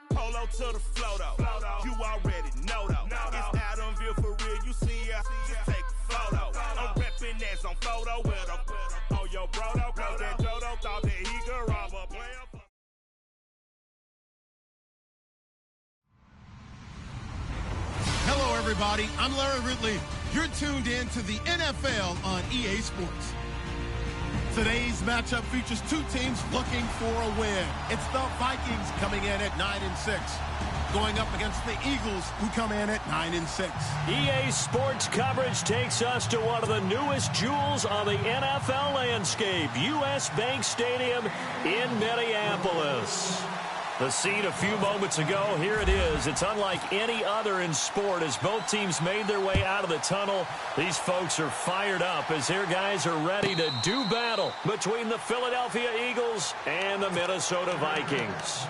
Polo to the flow though. You already know though. It's Adamville for real. You see ya, just take a photo. I'm reppin' that's on photo with a on your bro though. Cause that Jodo thought that he could rob a player. Hello everybody, I'm Larry Ridley. You're tuned in to the NFL on EA Sports. Today's matchup features two teams looking for a win. It's the Vikings coming in at 9-6, going up against the Eagles, who come in at 9-6. EA Sports coverage takes us to one of the newest jewels on the NFL landscape, US Bank Stadium in Minneapolis. The scene a few moments ago, here it is. It's unlike any other in sport as both teams made their way out of the tunnel. These folks are fired up as their guys are ready to do battle between the Philadelphia Eagles and the Minnesota Vikings.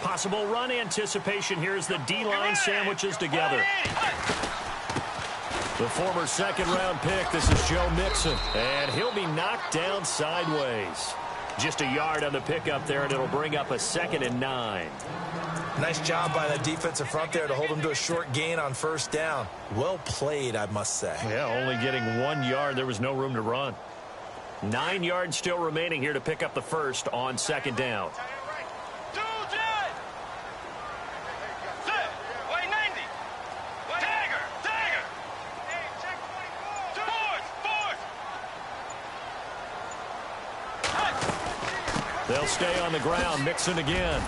Possible run anticipation here as the D-line sandwiches together. The former second-round pick, this is Joe Mixon. And he'll be knocked down sideways. Just a yard on the pickup there, and it'll bring up a 2nd and 9. Nice job by the defensive front there to hold him to a short gain on first down. Well played, I must say. Yeah, only getting 1 yard. There was no room to run. 9 yards still remaining here to pick up the first on 2nd down. They'll stay on the ground. Mixon again.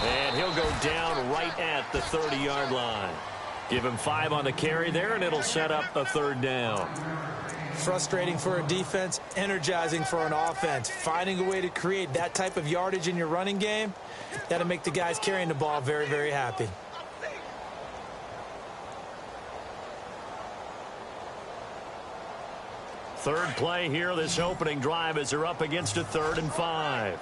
And he'll go down right at the 30-yard line. Give him 5 on the carry there, and it'll set up a 3rd down. Frustrating for a defense, energizing for an offense. Finding a way to create that type of yardage in your running game, that'll make the guys carrying the ball very, very happy. Third play here, this opening drive as they're up against a 3rd and 5.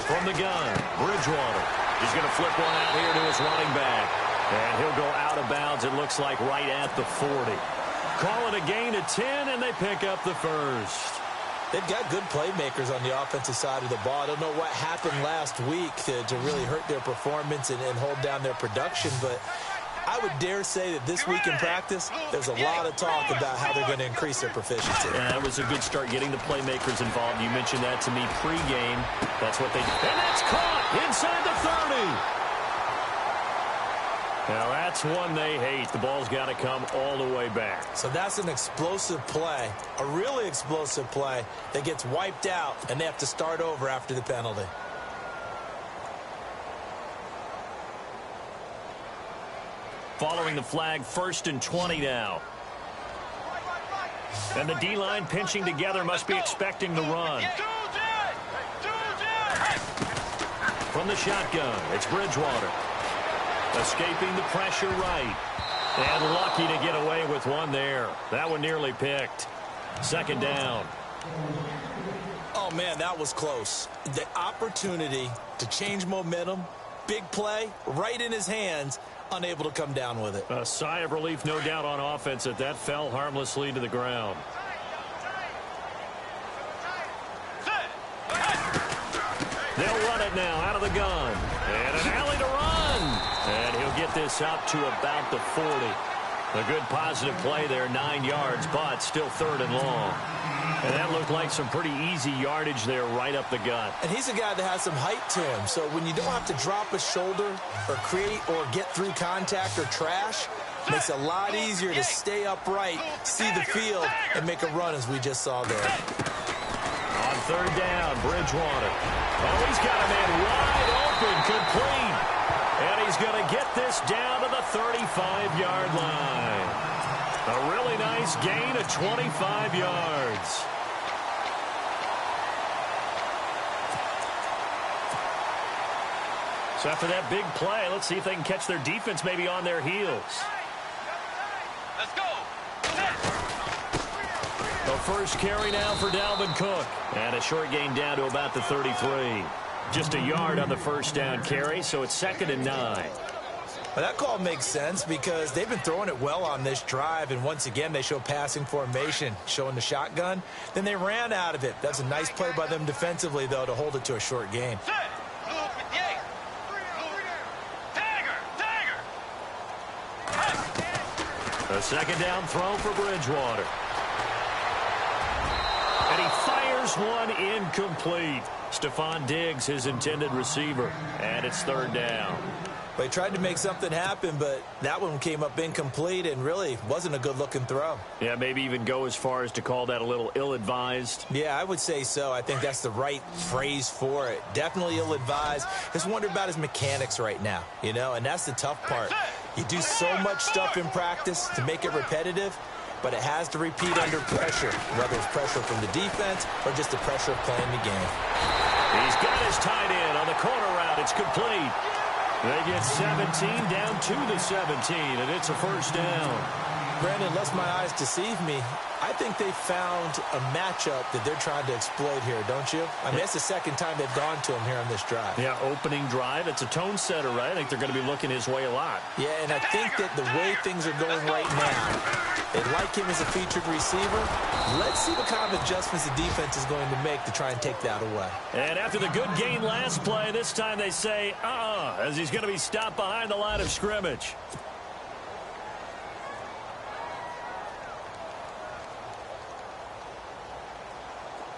From the gun, Bridgewater. He's going to flip one out here to his running back. And he'll go out of bounds, it looks like, right at the 40. Call it a gain of 10, and they pick up the first. They've got good playmakers on the offensive side of the ball. I don't know what happened last week to really hurt their performance and hold down their production, but I would dare say that this week in practice, there's a lot of talk about how they're going to increase their proficiency. Yeah, that was a good start getting the playmakers involved. You mentioned that to me pregame. That's what they did. And that's caught inside the 30. Now, that's one they hate. The ball's got to come all the way back. So that's an explosive play, a really explosive play that gets wiped out, and they have to start over after the penalty. Following the flag, 1st and 20 now. And the D-line pinching together, must be expecting the run. From the shotgun, it's Bridgewater. Escaping the pressure right. And lucky to get away with one there. That one nearly picked. 2nd down. Oh, man, that was close. The opportunity to change momentum, big play, right in his hands, unable to come down with it. A sigh of relief, no doubt, on offense that fell harmlessly to the ground. They'll run it now out of the gun. And an alley to run. And he'll get this up to about the 40. A good positive play there, 9 yards, but still 3rd and long. And that looked like some pretty easy yardage there right up the gut. And he's a guy that has some height to him. So when you don't have to drop a shoulder or create or get through contact or trash, it makes it a lot easier to stay upright, see the field, and make a run as we just saw there. On 3rd down, Bridgewater. Oh, he's got a man wide open, complete. And he's going to get this down to the 35-yard line. A really nice Nice gain of 25 yards. So after that big play, let's see if they can catch their defense maybe on their heels. Let's go. The first carry now for Dalvin Cook. And a short gain down to about the 33. Just a yard on the first down carry, so it's 2nd and 9. Well, that call makes sense because they've been throwing it well on this drive, and once again they show passing formation, showing the shotgun. Then they ran out of it. That's a nice play by them defensively, though, to hold it to a short gain. A second down throw for Bridgewater. And he fires one incomplete. Stephon Diggs, his intended receiver. And it's 3rd down. They tried to make something happen, but that one came up incomplete and really wasn't a good-looking throw. Yeah, maybe even go as far as to call that a little ill-advised. Yeah, I would say so. I think that's the right phrase for it. Definitely ill-advised. Just wonder about his mechanics right now, you know, and that's the tough part. You do so much stuff in practice to make it repetitive, but it has to repeat under pressure, whether it's pressure from the defense or just the pressure of playing the game. He's got his tight end on the corner route. It's complete. They get 17 down to the 17, and it's a first down. Brandon, unless my eyes deceive me, I think they found a matchup that they're trying to exploit here, don't you? I mean, that's the second time they've gone to him here on this drive. Yeah, opening drive. It's a tone setter, right? I think they're going to be looking his way a lot. Yeah, and I think that the way things are going right now, they like him as a featured receiver. Let's see what kind of adjustments the defense is going to make to try and take that away. And after the good gain last play, this time they say, as he's going to be stopped behind the line of scrimmage.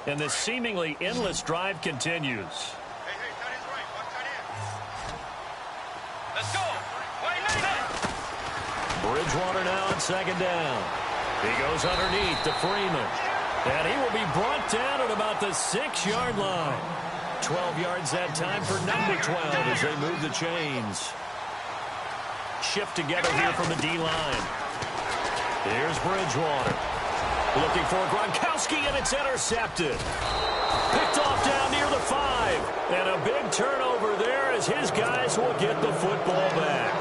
And this seemingly endless drive continues. Let's go. Bridgewater now on 2nd down. He goes underneath to Freeman. And he will be brought down at about the 6-yard line. 12 yards that time for number 12 as they move the chains. Shift together here from the D-line. Here's Bridgewater. Looking for Gronkowski, and it's intercepted. Picked off down near the 5. And a big turnover there as his guys will get the football back.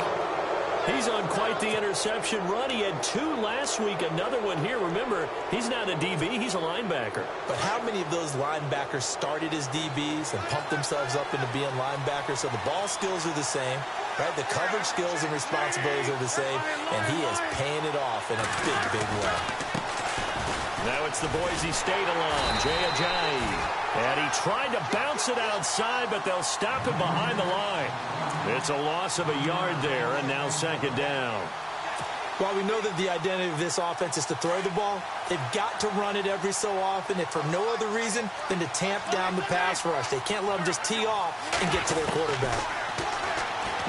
He's on quite the interception run. He had 2 last week, another one here. Remember, he's not a DB, he's a linebacker. But how many of those linebackers started as DBs and pumped themselves up into being linebackers? So the ball skills are the same, right? The coverage skills and responsibilities are the same, and he is paying it off in a big, big way. Now it's the Boise State alum, Jay Ajayi. And he tried to bounce it outside, but they'll stop him behind the line. It's a loss of a yard there, and now 2nd down. While we know that the identity of this offense is to throw the ball, they've got to run it every so often, if for no other reason than to tamp down the pass rush. They can't let them just tee off and get to their quarterback.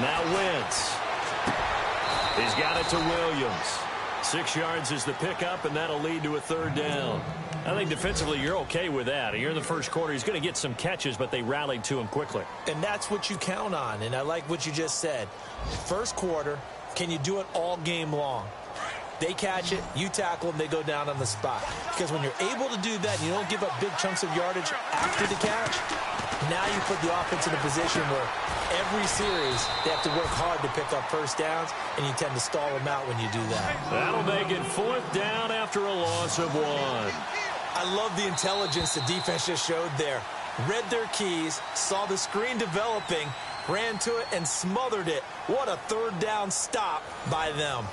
Now Wentz. He's got it to Williams. 6 yards is the pickup, and that'll lead to a 3rd down. I think defensively you're okay with that. Here in the first quarter, he's going to get some catches, but they rallied to him quickly. And that's what you count on, and I like what you just said. First quarter, can you do it all game long? They catch it, you tackle them, they go down on the spot. Because when you're able to do that and you don't give up big chunks of yardage after the catch, now you put the offense in a position where every series they have to work hard to pick up first downs, and you tend to stall them out when you do that. That'll make it 4th down after a loss of 1. I love the intelligence the defense just showed there. Read their keys, saw the screen developing, ran to it, and smothered it. What a 3rd down stop by them.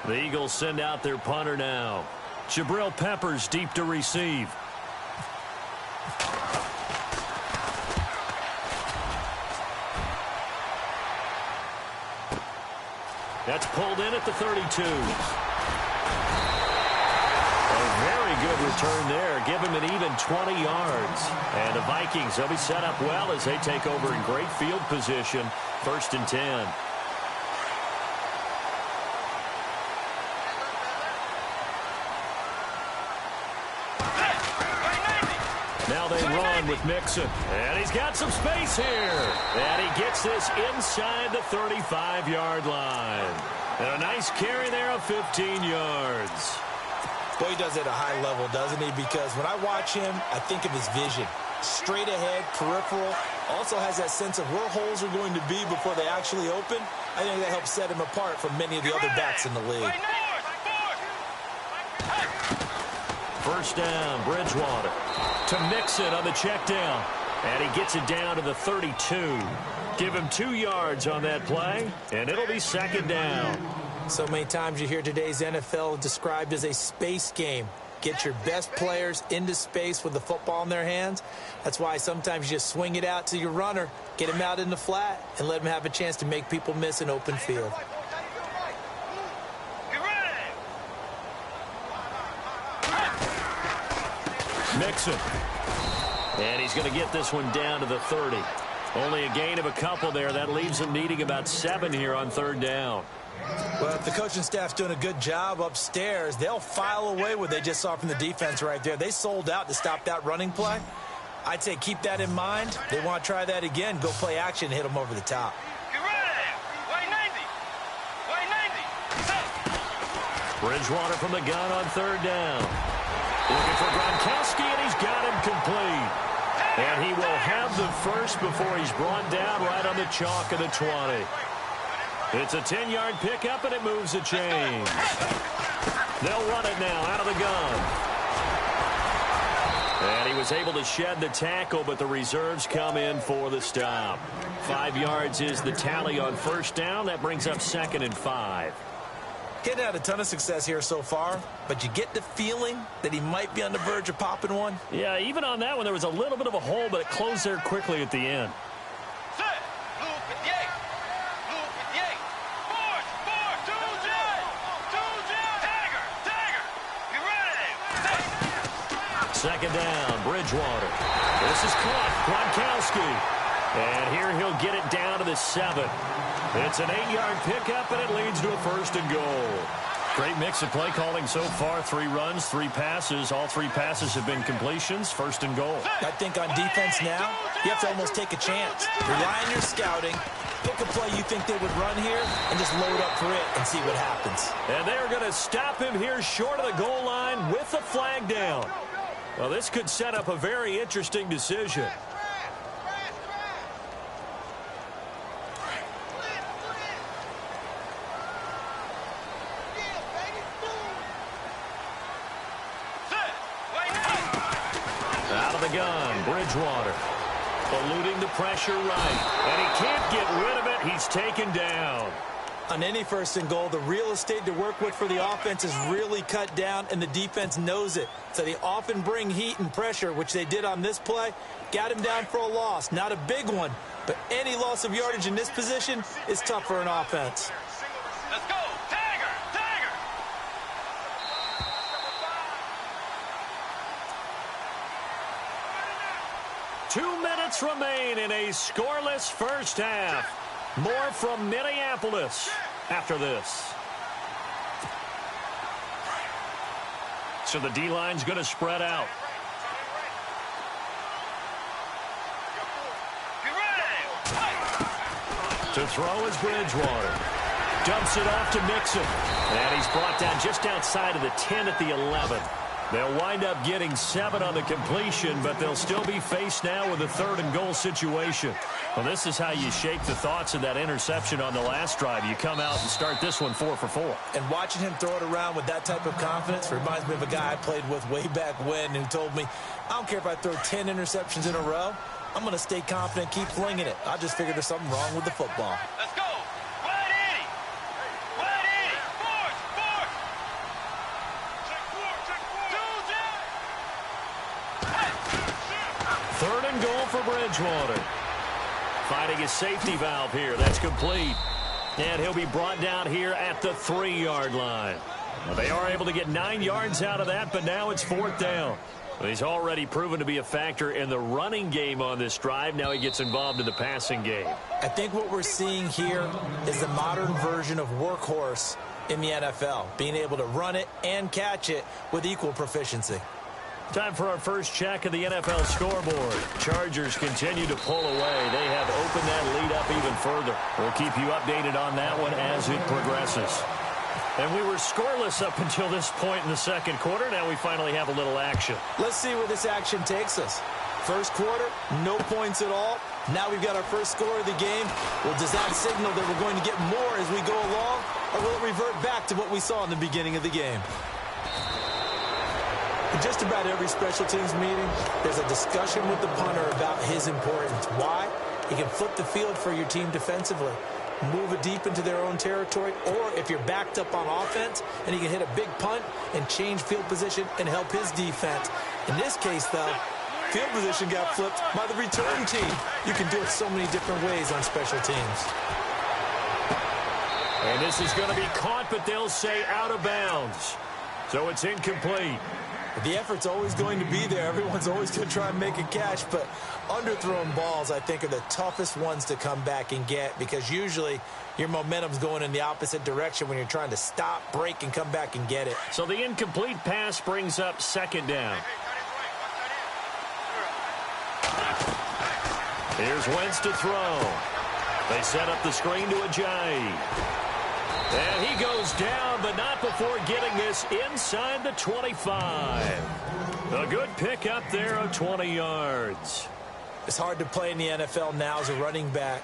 The Eagles send out their punter now. Jabril Peppers deep to receive. That's pulled in at the 32. A very good return there. Give him an even 20 yards. And the Vikings, they'll be set up well as they take over in great field position. 1st and 10. Now they run with Mixon. And he's got some space here. And he gets this inside the 35-yard line. And a nice carry there of 15 yards. Boy, he does it at a high level, doesn't he? Because when I watch him, I think of his vision. Straight ahead, peripheral. Also has that sense of where holes are going to be before they actually open. I think that helps set him apart from many of the other backs in the league. First down, Bridgewater to Mixon on the check down. And he gets it down to the 32. Give him 2 yards on that play, and it'll be second down. So many times you hear today's NFL described as a space game. Get your best players into space with the football in their hands. That's why sometimes you just swing it out to your runner, get him out in the flat, and let him have a chance to make people miss an open field. Mixon. And he's going to get this one down to the 30. Only a gain of a couple there. That leaves him needing about 7 here on third down. Well, if the coaching staff's doing a good job upstairs, they'll file away what they just saw from the defense right there. They sold out to stop that running play. I'd say keep that in mind. They want to try that again. Go play action and hit them over the top. Bridgewater from the gun on third down. Looking for Gronkowski, and he's got him complete. And he will have the first before he's brought down right on the chalk of the 20. It's a 10-yard pickup, and it moves the chains. They'll run it now out of the gun. And he was able to shed the tackle, but the reserves come in for the stop. 5 yards is the tally on first down. That brings up 2nd and 5. Getting had a ton of success here so far, but you get the feeling that he might be on the verge of popping one. Yeah, even on that one, there was a little bit of a hole, but it closed there quickly at the end. Second down, Bridgewater. This is caught, Gronkowski. And here he'll get it down to the 7. It's an 8-yard pickup, and it leads to a 1st and goal. Great mix of play calling so far. 3 runs, 3 passes. All 3 passes have been completions. 1st and goal. I think on defense now, you have to almost take a chance. Rely on your scouting. Pick a play you think they would run here and just load up for it and see what happens. And they're going to stop him here short of the goal line with the flag down. Well, this could set up a very interesting decision. Out of the gun, Bridgewater. Eluding the pressure right. And he can't get rid of it. He's taken down. On any 1st and goal, the real estate to work with for the offense is really cut down, and the defense knows it. So they often bring heat and pressure, which they did on this play. Got him down for a loss. Not a big one, but any loss of yardage in this position is tough for an offense. Let's go, Tiger! Tiger! 2 minutes remain in a scoreless first half. More from Minneapolis after this. So the D-line's going to spread out. To throw is Bridgewater. Dumps it off to Mixon. And he's brought down just outside of the 10 at the 11. They'll wind up getting 7 on the completion, but they'll still be faced now with a 3rd and goal situation. Well, this is how you shake the thoughts of that interception on the last drive. You come out and start this one 4 for 4. And watching him throw it around with that type of confidence reminds me of a guy I played with way back when who told me, I don't care if I throw 10 interceptions in a row. I'm going to stay confident, keep flinging it. I just figured there's something wrong with the football. Let's go! Wide 80! Wide 80! Force! Force! Check 4! Check 4! 3rd and goal for Bridgewater. Finding his safety valve here. That's complete. And he'll be brought down here at the 3-yard line. Well, they are able to get 9 yards out of that, but now it's 4th down. Well, he's already proven to be a factor in the running game on this drive. Now he gets involved in the passing game. I think what we're seeing here is the modern version of workhorse in the NFL, being able to run it and catch it with equal proficiency. Time for our first check of the NFL scoreboard. Chargers continue to pull away. They have opened that lead up even further. We'll keep you updated on that one as it progresses. And we were scoreless up until this point in the second quarter. Now we finally have a little action. Let's see where this action takes us. First quarter, no points at all. Now we've got our first score of the game. Well, does that signal that we're going to get more as we go along? Or will it revert back to what we saw in the beginning of the game? In just about every special teams meeting, there's a discussion with the punter about his importance. Why? He can flip the field for your team defensively, move it deep into their own territory, or if you're backed up on offense, and he can hit a big punt and change field position and help his defense. In this case, though, field position got flipped by the return team. You can do it so many different ways on special teams. And this is going to be caught, but they'll say out of bounds. So it's incomplete. The effort's always going to be there. Everyone's always going to try and make a catch, but underthrown balls, I think, are the toughest ones to come back and get because usually your momentum's going in the opposite direction when you're trying to stop, break, and come back and get it. So the incomplete pass brings up second down. Here's Wentz to throw. They set up the screen to Ajayi. And he goes down, but not before getting this inside the 25. A good pick up there of 20 yards. It's hard to play in the NFL now as a running back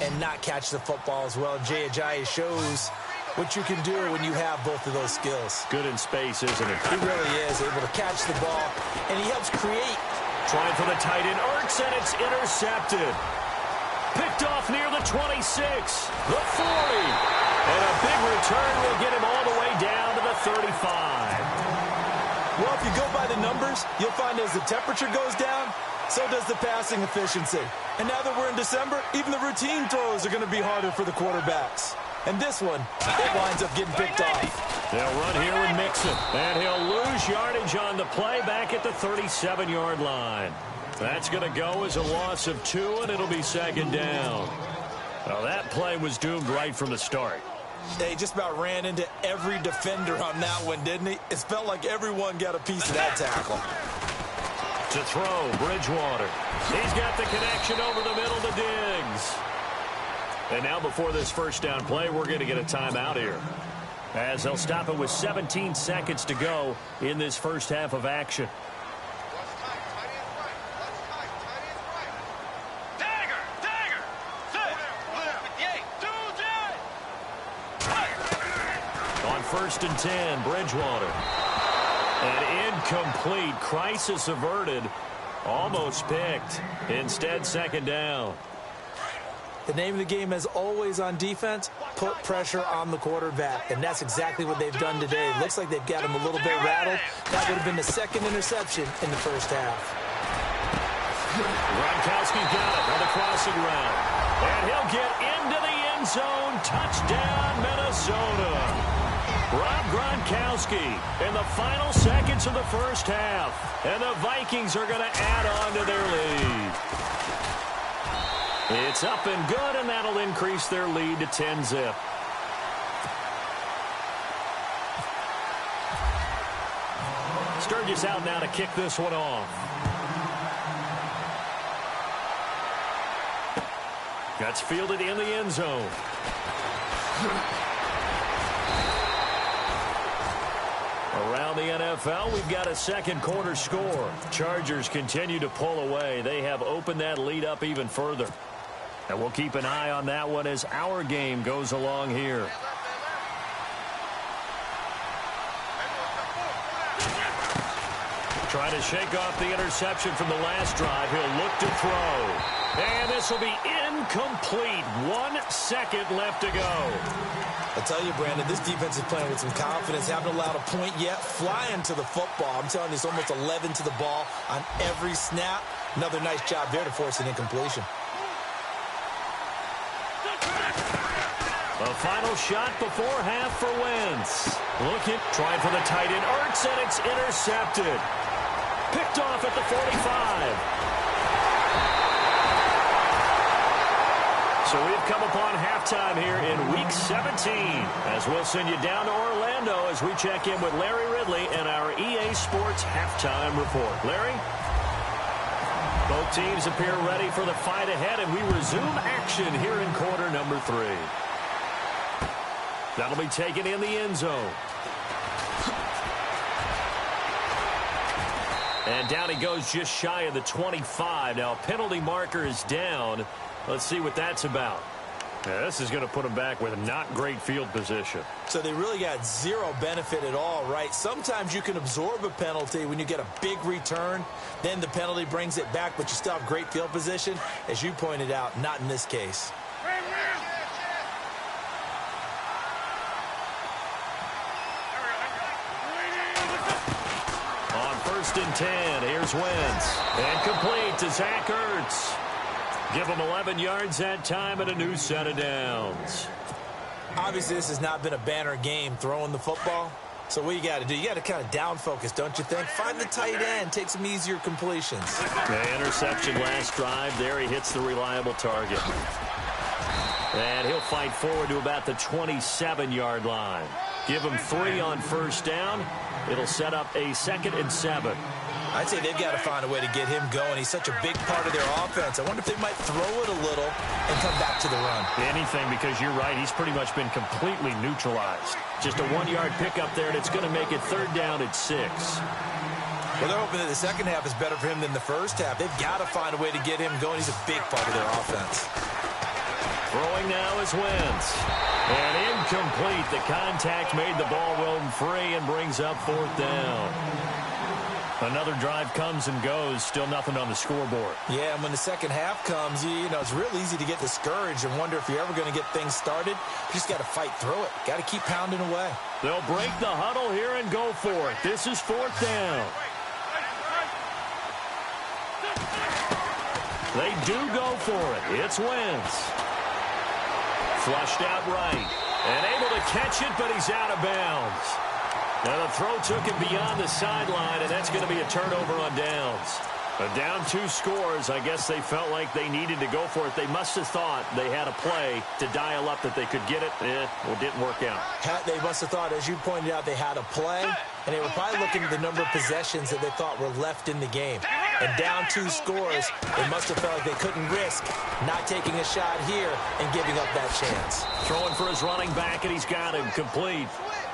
and not catch the football as well. Jay Ajayi shows what you can do when you have both of those skills. Good in space, isn't it? He really is able to catch the ball, and he helps create. Trying for the tight end, Ertz, and it's intercepted. Picked off near the 26, the 40. And a big return will get him all the way down to the 35. Well, if you go by the numbers, you'll find as the temperature goes down, so does the passing efficiency. And now that we're in December, even the routine throws are going to be harder for the quarterbacks. And this one, it winds up getting picked off. They'll run here with Mixon. And he'll lose yardage on the play back at the 37-yard line. That's going to go as a loss of 2, and it'll be second down. Well, that play was doomed right from the start. They just about ran into every defender on that one, didn't he? It felt like everyone got a piece of that tackle. To throw, Bridgewater. He's got the connection over the middle to Diggs. And now before this first down play, we're going to get a timeout here, as they'll stop it with 17 seconds to go in this first half of action. First and 10, Bridgewater. And incomplete. Crisis averted. Almost picked. Instead, second down. The name of the game is always on defense, put pressure on the quarterback. And that's exactly what they've done today. Looks like they've got him a little bit rattled. That would have been the second interception in the first half. Gronkowski got it on the crossing route. And he'll get into the end zone. Touchdown, Minnesota. Rob Gronkowski in the final seconds of the first half. And the Vikings are going to add on to their lead. It's up and good, and that'll increase their lead to 10-zip. Sturgis out now to kick this one off. That's fielded in the end zone. Around the NFL, we've got a second quarter score. Chargers continue to pull away. They have opened that lead up even further. And we'll keep an eye on that one as our game goes along here. Trying to shake off the interception from the last drive. He'll look to throw. And this will be incomplete. 1 second left to go. I'll tell you, Brandon, this defense is playing with some confidence. Haven't allowed a point yet. Flying to the football. I'm telling you, it's almost 11 to the ball on every snap. Another nice job there to force an incompletion. A final shot before half for Wentz. Looking, trying for the tight end. Ertz, and it's intercepted. Picked off at the 45. So we've come upon halftime here in Week 17 as we'll send you down to Orlando as we check in with Larry Ridley and our EA Sports Halftime Report. Larry? Both teams appear ready for the fight ahead, and we resume action here in quarter number 3. That'll be taken in the end zone. And down he goes just shy of the 25. Now, penalty marker is down. Let's see what that's about. Yeah, this is going to put them back with not great field position. So they really got zero benefit at all, right? Sometimes you can absorb a penalty when you get a big return. Then the penalty brings it back, but you still have great field position. As you pointed out, not in this case. On 1st and 10, here's Wentz. And complete to Zach Ertz. Give him 11 yards that time and a new set of downs. Obviously, this has not been a banner game throwing the football. So what you got to do, you got to kind of down focus, don't you think? Find the tight end, take some easier completions. The interception last drive. There he hits the reliable target. And he'll fight forward to about the 27-yard line. Give him 3 on 1st down. It'll set up a 2nd and 7. I'd say they've got to find a way to get him going. He's such a big part of their offense. I wonder if they might throw it a little and come back to the run. Anything, because you're right. He's pretty much been completely neutralized. Just a 1-yard pickup there, and it's going to make it 3rd down at 6. Well, they're hoping that the second half is better for him than the first half. They've got to find a way to get him going. He's a big part of their offense. Throwing now is Wentz. And incomplete. The contact made the ball roam free and brings up 4th down. Another drive comes and goes. Still nothing on the scoreboard. Yeah, and when the second half comes, you know, it's real easy to get discouraged and wonder if you're ever going to get things started. You just got to fight through it. Got to keep pounding away. They'll break the huddle here and go for it. This is 4th down. They do go for it. It's Wentz. Flushed out right. And able to catch it, but he's out of bounds. Now the throw took him beyond the sideline, and that's going to be a turnover on downs. But down 2 scores, I guess they felt like they needed to go for it. They must have thought they had a play to dial up that they could get it. Well, it didn't work out. They must have thought, as you pointed out, they had a play, and they were probably looking at the number of possessions that they thought were left in the game. And down 2 scores, they must have felt like they couldn't risk not taking a shot here and giving up that chance. Throwing for his running back, and he's got him complete.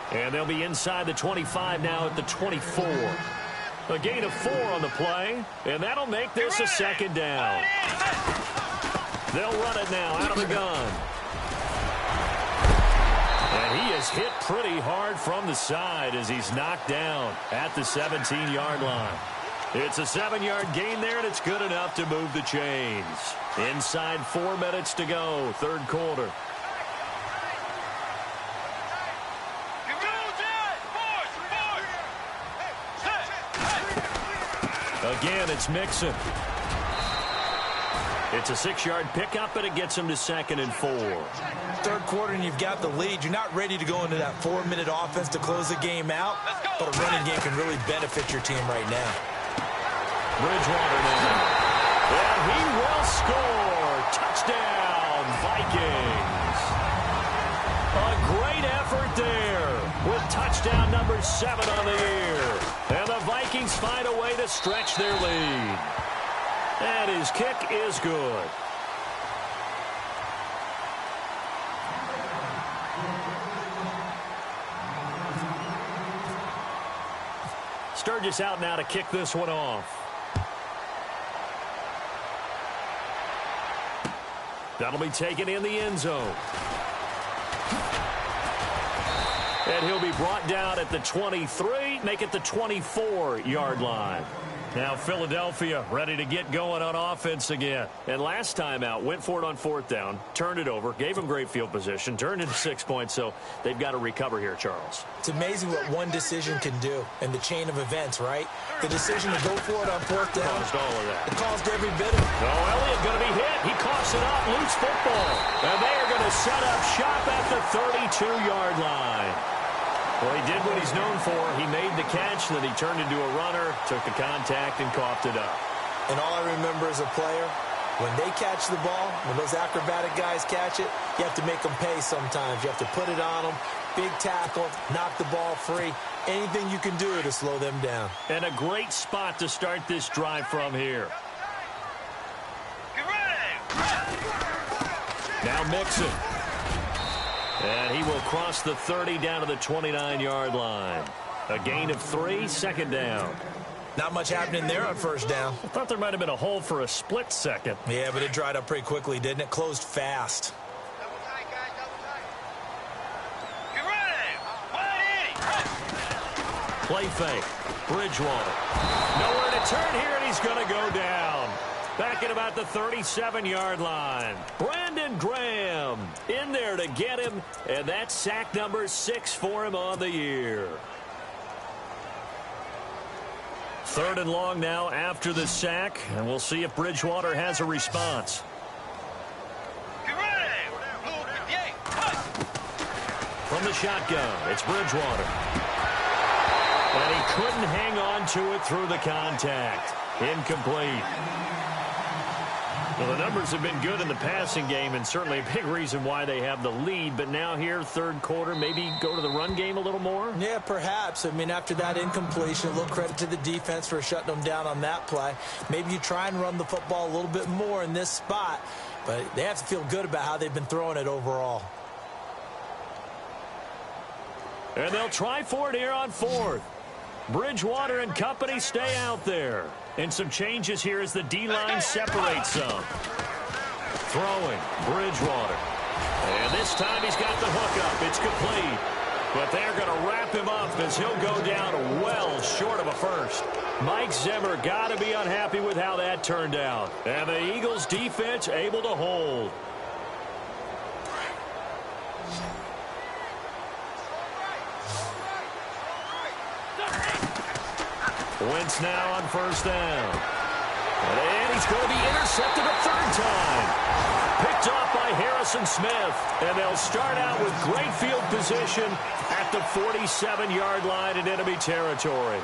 And they'll be inside the 25 now at the 24. A gain of 4 on the play, and that'll make this a 2nd down. They'll run it now out of the gun. And he is hit pretty hard from the side as he's knocked down at the 17-yard line. It's a 7-yard gain there, and it's good enough to move the chains. Inside 4 minutes to go, 3rd quarter. Again, it's Mixon. It's a 6-yard pickup, and it gets him to 2nd and 4. 3rd quarter, and you've got the lead. You're not ready to go into that 4-minute offense to close the game out, but a running game can really benefit your team right now. Bridgewater now. And he will score. Touchdown, Vikings. A great effort there with touchdown number 7 on the year. And the Vikings find a way to stretch their lead. And his kick is good. Sturgis out now to kick this one off. That'll be taken in the end zone. And he'll be brought down at the 23, make it the 24-yard line. Now Philadelphia ready to get going on offense again. And last time out, went for it on 4th down, turned it over, gave them great field position, turned into 6 points, so they've got to recover here, Charles. It's amazing what one decision can do in the chain of events, right? The decision to go for it on 4th down. Caused all of that. It caused every bit of it. Oh, Elliott going to be hit. He coughs it up, loose football. And they are going to set up shop at the 32-yard line. Well, he did what he's known for. He made the catch, then he turned into a runner, took the contact, and coughed it up. And all I remember as a player When they catch the ball, when those acrobatic guys catch it, you have to make them pay sometimes. You have to put it on them, big tackle, knock the ball free. Anything you can do to slow them down. And a great spot to start this drive from here. Get ready. Now Mixon. And he will cross the 30 down to the 29-yard line. A gain of 3, second down. Not much happening there on first down. I thought there might have been a hole for a split second. Yeah, but it dried up pretty quickly, didn't it? Closed fast. Double tight, guys, double tight. Get ready. 180. Play fake. Bridgewater. Nowhere to turn here, and he's going to go down. Back at about the 37-yard line. Brandon Graham in there to get him, and that's sack number 6 for him on the year. 3rd and long now after the sack, and we'll see if Bridgewater has a response. Get ready. Blue 58. From the shotgun, it's Bridgewater. And he couldn't hang on to it through the contact. Incomplete. Well, the numbers have been good in the passing game, and certainly a big reason why they have the lead. But now here, 3rd quarter, maybe go to the run game a little more? Yeah, perhaps. I mean, after that incompletion, a little credit to the defense for shutting them down on that play. Maybe you try and run the football a little bit more in this spot, but they have to feel good about how they've been throwing it overall. And they'll try for it here on 4th. Bridgewater and company stay out there. And some changes here as the D-line separates some. Throwing, Bridgewater. And this time he's got the hook up. It's complete. But they're going to wrap him up as he'll go down well short of a first. Mike Zimmer got to be unhappy with how that turned out. And the Eagles defense able to hold. Wentz now on 1st down. And he's going to be intercepted a 3rd time. Picked off by Harrison Smith. And they'll start out with great field position at the 47-yard line in enemy territory.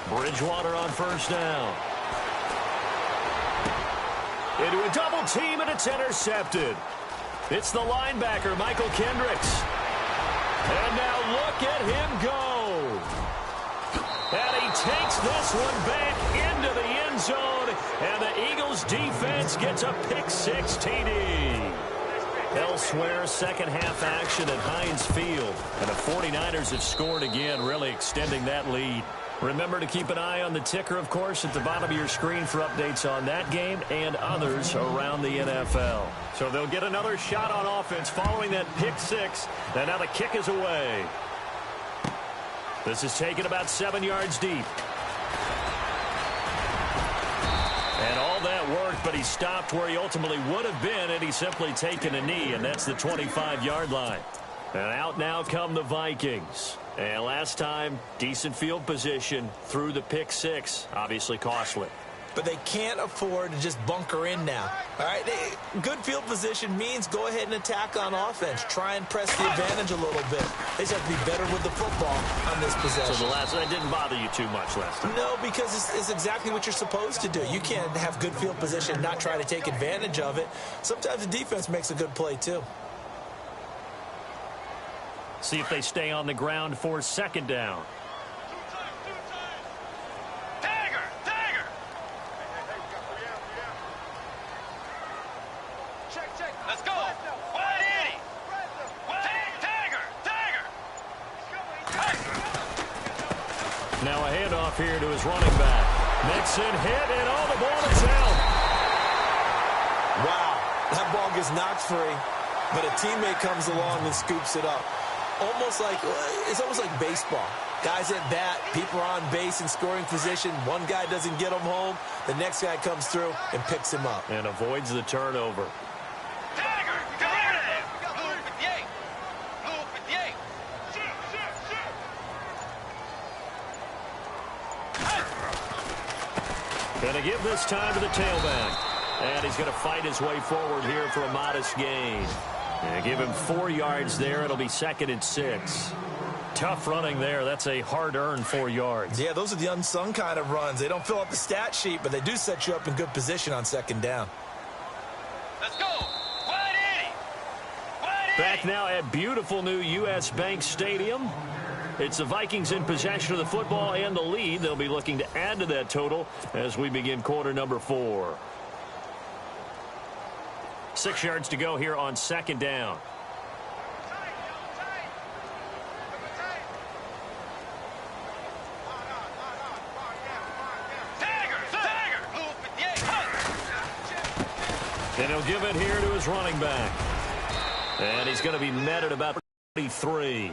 Bridgewater on 1st down. Into a double team, and it's intercepted. It's the linebacker, Michael Kendricks. And now look at him go. And he takes this one back into the end zone, and the Eagles defense gets a pick-6 TD. Elsewhere, second half action at Heinz Field. And the 49ers have scored again, really extending that lead. Remember to keep an eye on the ticker, of course, at the bottom of your screen for updates on that game and others around the NFL. So they'll get another shot on offense following that pick-6. And now the kick is away. This is taken about 7 yards deep. And all that worked, but he stopped where he ultimately would have been had he simply taken a knee, and that's the 25-yard line. And out now come the Vikings. And last time, decent field position through the pick-6. Obviously costly. But they can't afford to just bunker in now. All right, good field position means go ahead and attack on offense. Try and press the advantage a little bit. They just have to be better with the football on this possession. So the last one didn't bother you too much last time? No, because it's exactly what you're supposed to do. You can't have good field position and not try to take advantage of it. Sometimes the defense makes a good play, too. See if they stay on the ground for 2nd down. Tiger! Let's go! 180! Tiger! Now a handoff here to his running back. Mixon hit, and all the ball is out. Wow, that ball gets knocked free, but a teammate comes along and scoops it up. It's almost like baseball. Guys at bat, people are on base in scoring position. One guy doesn't get him home. The next guy comes through and picks him up. And avoids the turnover. Tiger! Come here! Blue 58! Blue 58! Gonna give this time to the tailback. And he's going to fight his way forward here for a modest gain. And give him 4 yards there. It'll be 2nd and 6. Tough running there. That's a hard-earned 4 yards. Yeah, those are the unsung kind of runs. They don't fill up the stat sheet, but they do set you up in good position on 2nd down. Let's go. 180. 180. Back now at beautiful new U.S. Bank Stadium. It's the Vikings in possession of the football and the lead. They'll be looking to add to that total as we begin quarter number 4. 6 yards to go here on 2nd down. And he'll give it here to his running back. And he's going to be met at about 33.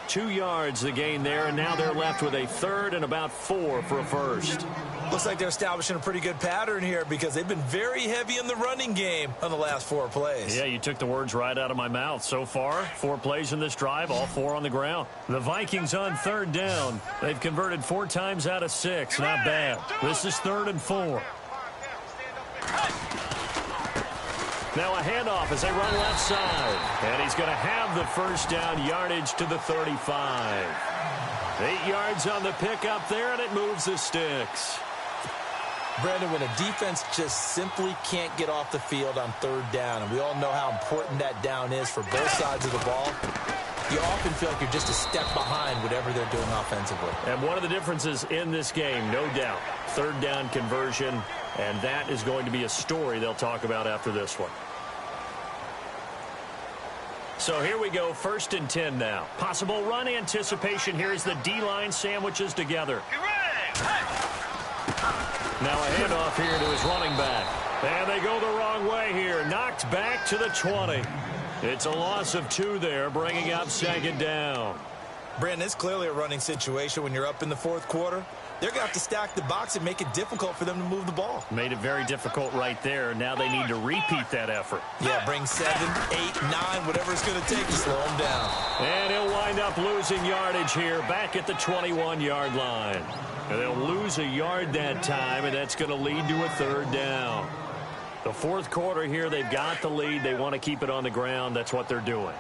2 yards the gain there, and now they're left with a 3rd and about 4 for a first. Looks like they're establishing a pretty good pattern here because they've been very heavy in the running game on the last 4 plays. Yeah, you took the words right out of my mouth. So far, 4 plays in this drive, all 4 on the ground. The Vikings on 3rd down. They've converted 4 times out of 6. Not bad. This is 3rd and 4. Now a handoff as they run left side. And he's going to have the first down yardage to the 35. 8 yards on the pickup there, and it moves the sticks. Brandon, when a defense just simply can't get off the field on 3rd down, and we all know how important that down is for both sides of the ball, you often feel like you're just a step behind whatever they're doing offensively. And one of the differences in this game, no doubt, 3rd down conversion, and that is going to be a story they'll talk about after this one. So here we go, 1st and 10 now. Possible run anticipation here as the D-line sandwiches together. Now a handoff here to his running back. And they go the wrong way here. Knocked back to the 20. It's a loss of 2 there, bringing up 2nd down. Brandon, it's clearly a running situation when you're up in the 4th quarter. They're going to have to stack the box and make it difficult for them to move the ball. Made it very difficult right there. Now they need to repeat that effort. Yeah, bring 7, 8, 9, whatever it's going to take to slow them down. And he'll wind up losing yardage here back at the 21-yard line. And they'll lose a yard that time, and that's going to lead to a 3rd down. The 4th quarter here, they've got the lead. They want to keep it on the ground. That's what they're doing.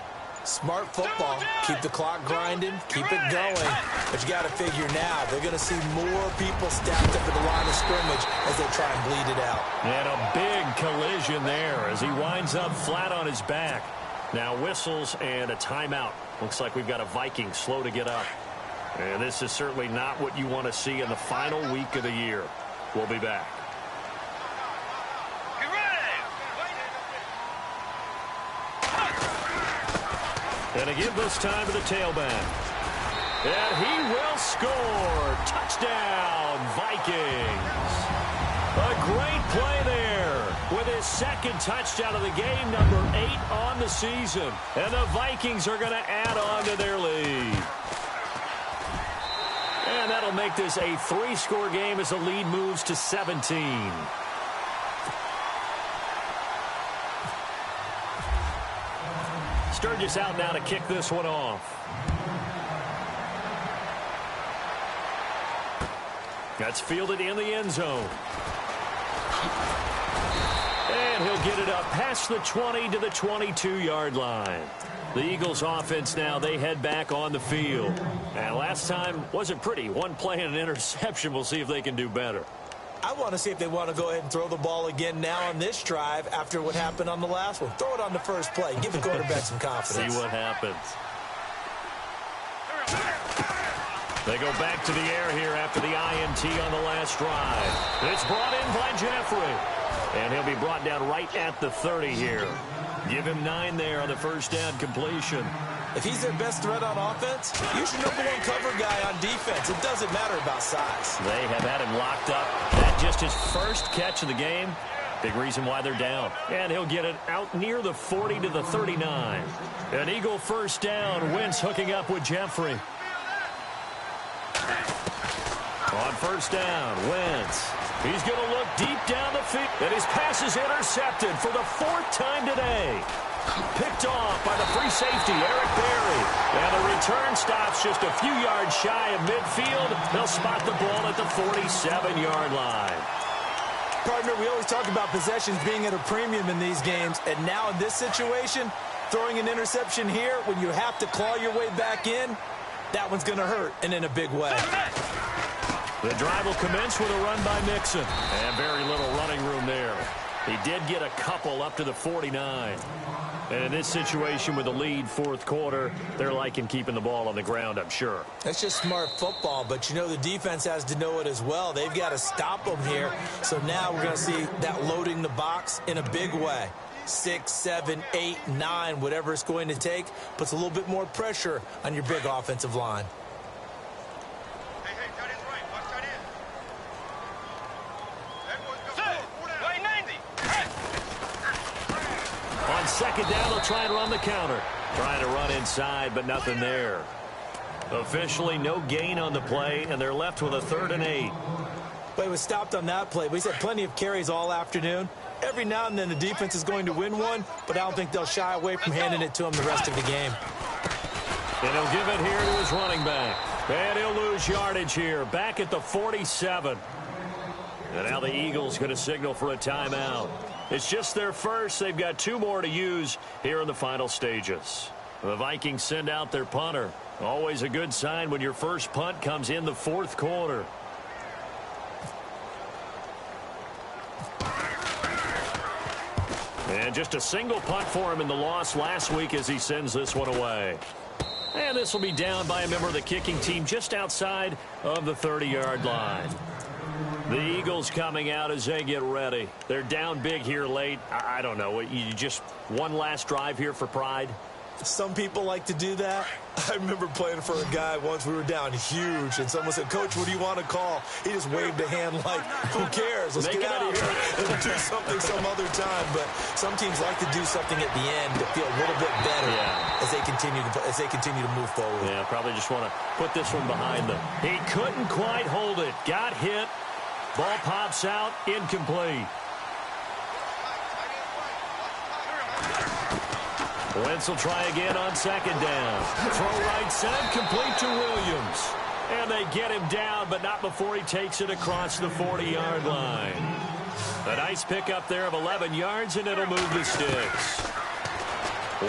Smart football. Keep the clock grinding. Keep it going. But you got to figure now, they're going to see more people stacked up at the line of scrimmage as they try and bleed it out. And a big collision there as he winds up flat on his back. Now whistles and a timeout. Looks like we've got a Viking slow to get up. And this is certainly not what you want to see in the final week of the year. We'll be back. And again this time to the tailback. And he will score. Touchdown, Vikings. A great play there with his 2nd touchdown of the game, number 8 on the season. And the Vikings are going to add on to their lead. And that'll make this a 3-score game as the lead moves to 17. Sturgis out now to kick this one off. That's fielded in the end zone. And he'll get it up past the 20 to the 22-yard line. The Eagles offense now, they head back on the field. And last time wasn't pretty. 1 play and an interception. We'll see if they can do better. I want to see if they want to go ahead and throw the ball again now on this drive after what happened on the last one. Throw it on the first play. Give the quarterback some confidence. See what happens. They go back to the air here after the INT on the last drive. It's brought in by Jeffrey. And he'll be brought down right at the 30 here. Give him 9 there on the first down completion. If he's their best threat on offense, use your number 1 cover guy on defense. It doesn't matter about size. They have had him locked up. That's just his first catch of the game. Big reason why they're down. And he'll get it out near the 40 to the 39. An Eagle first down. Wentz hooking up with Jeffrey. On first down, Wentz. He's going to look deep down the field. And his pass is intercepted for the 4th time today. Picked off by the free safety, Eric Berry. And the return stops just a few yards shy of midfield. They'll spot the ball at the 47-yard line. Partner, we always talk about possessions being at a premium in these games, and now in this situation, throwing an interception here when you have to claw your way back in, that one's going to hurt, and in a big way. The drive will commence with a run by Mixon, and very little running room there. He did get a couple up to the 49. And in this situation with the lead fourth quarter, they're liking keeping the ball on the ground, I'm sure. That's just smart football, but you know the defense has to know it as well. They've got to stop them here. So now we're going to see that loading the box in a big way. 6, 7, 8, 9, whatever it's going to take, puts a little bit more pressure on your big offensive line. On second down, they'll try and run the counter. Trying to run inside, but nothing there. Officially, no gain on the play, and they're left with a 3rd and 8. But it was stopped on that play. We've had plenty of carries all afternoon. Every now and then the defense is going to win one, but I don't think they'll shy away from handing it to him the rest of the game. And he'll give it here to his running back. And he'll lose yardage here, back at the 47. And now the Eagles going to signal for a timeout. It's just their first. They've got 2 more to use here in the final stages. The Vikings send out their punter. Always a good sign when your first punt comes in the fourth quarter. And just a single punt for him in the loss last week as he sends this one away. And this will be down by a member of the kicking team just outside of the 30-yard line. The Eagles coming out as they get ready. They're down big here late. I don't know. You just one last drive here for pride? Some people like to do that. I remember playing for a guy once. We were down huge, and someone said, "Coach, what do you want to call?" He just waved a hand like, "Who cares? Let's get out of here and do something some other time." But some teams like to do something at the end to feel a little bit better as they continue to move forward. Yeah, probably just want to put this one behind them. He couldn't quite hold it. Got hit. Ball pops out. Incomplete. Wentz will try again on second down. Throw right side, complete to Williams. And they get him down, but not before he takes it across the 40-yard line. A nice pickup there of 11 yards, and it'll move the sticks.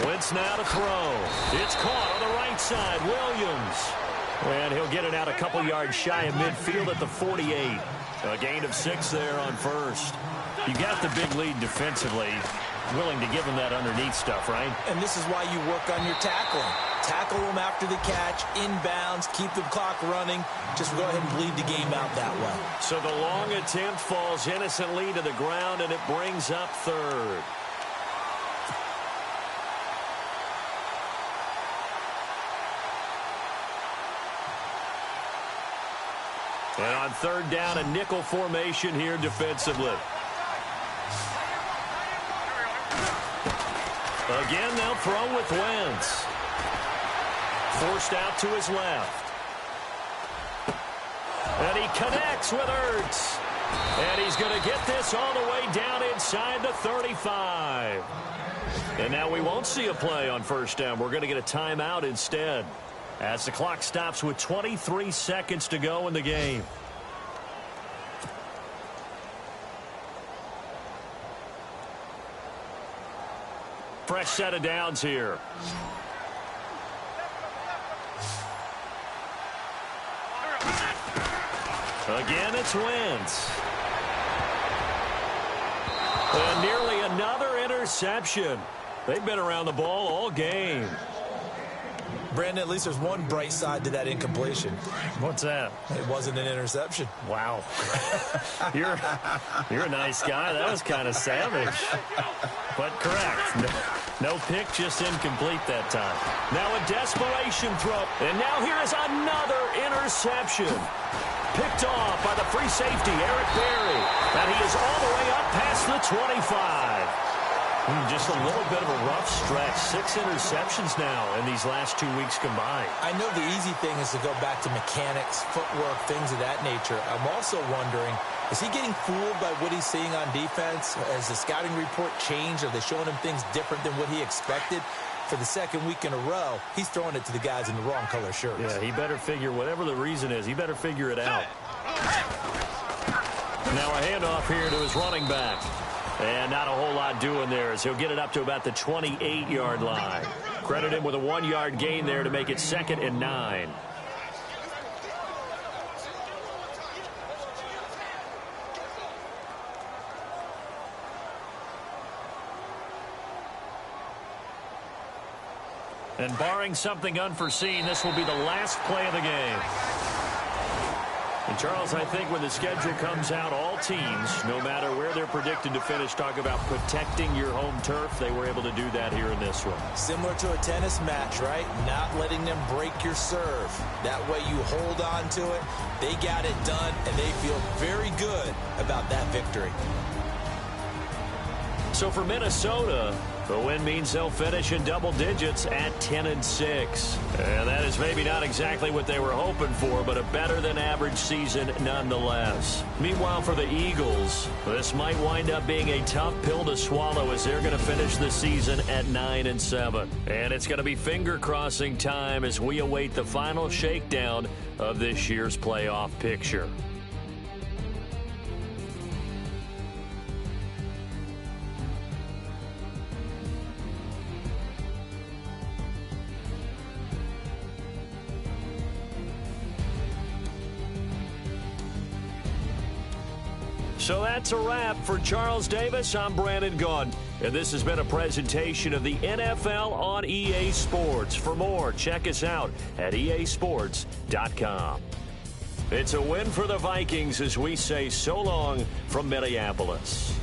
Wentz now to throw. It's caught on the right side. Williams. And he'll get it out a couple yards shy of midfield at the 48. A gain of 6 there on first. You got the big lead defensively. Willing to give him that underneath stuff, right? And this is why you work on your tackling. Tackle them after the catch, inbounds, keep the clock running. Just go ahead and bleed the game out that way. So the long attempt falls innocently to the ground, and it brings up 3rd. And on 3rd down, a nickel formation here defensively. Again, they'll throw with Wentz. Forced out to his left. And he connects with Ertz. And he's going to get this all the way down inside the 35. And now we won't see a play on 1st down. We're going to get a timeout instead, as the clock stops with 23 seconds to go in the game. Fresh set of downs here. Again, it's Wentz. And nearly another interception. They've been around the ball all game. Brandon, at least there's one bright side to that incompletion. What's that? It wasn't an interception. Wow. You're a nice guy. That was kind of savage. But correct. No pick, just incomplete that time. Now a desperation throw. And now here is another interception. Picked off by the free safety, Eric Berry. And he is all the way up past the 25. Just a little bit of a rough stretch. 6 interceptions now in these last 2 weeks combined. I know the easy thing is to go back to mechanics, footwork, things of that nature. I'm also wondering, is he getting fooled by what he's seeing on defense? Has the scouting report changed? Are they showing him things different than what he expected? For the 2nd week in a row, he's throwing it to the guys in the wrong color shirts. Yeah, he better figure, whatever the reason is, he better figure it out. Now a handoff here to his running back. And not a whole lot doing there as he'll get it up to about the 28-yard line. Credit him with a 1-yard gain there to make it 2nd and 9. And barring something unforeseen, this will be the last play of the game. And Charles, I think when the schedule comes out, all teams, no matter where they're predicted to finish, talk about protecting your home turf. They were able to do that here in this one. Similar to a tennis match, right? Not letting them break your serve. That way you hold on to it. They got it done, and they feel very good about that victory. So for Minnesota, the win means they'll finish in double digits at 10-6. And that is maybe not exactly what they were hoping for, but a better-than-average season nonetheless. Meanwhile, for the Eagles, this might wind up being a tough pill to swallow as they're going to finish the season at 9-7. And it's going to be finger-crossing time as we await the final shakedown of this year's playoff picture. So that's a wrap. For Charles Davis, I'm Brandon Gaudin. And this has been a presentation of the NFL on EA Sports. For more, check us out at easports.com. It's a win for the Vikings as we say so long from Minneapolis.